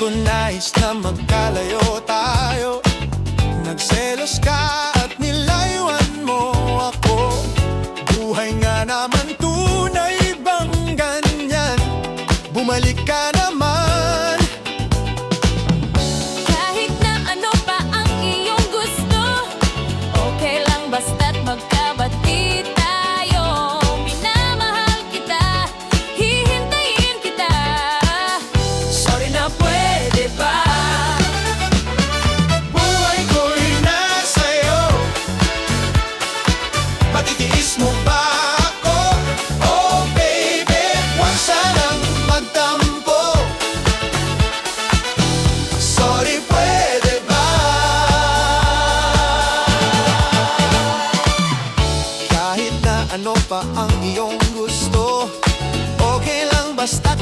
ko nais na magkalayo tayo. Nagselos ka at nilayuan mo ako. Buhay nga naman tunay bang ganyan? Bumalik ka naman. Kahit na ano pa ang iyong gusto, okay lang basta't magkabati tayo. Minamahal kita, hihintayin kita. Sorry na pwede ba? Buhay ko'y nasa'yo. Matitiis mo ba ako? Oh baby, huwag sanang magtampo. Sorry, pwede ba? Kahit na ano pa ang iyong gusto, okay lang basta't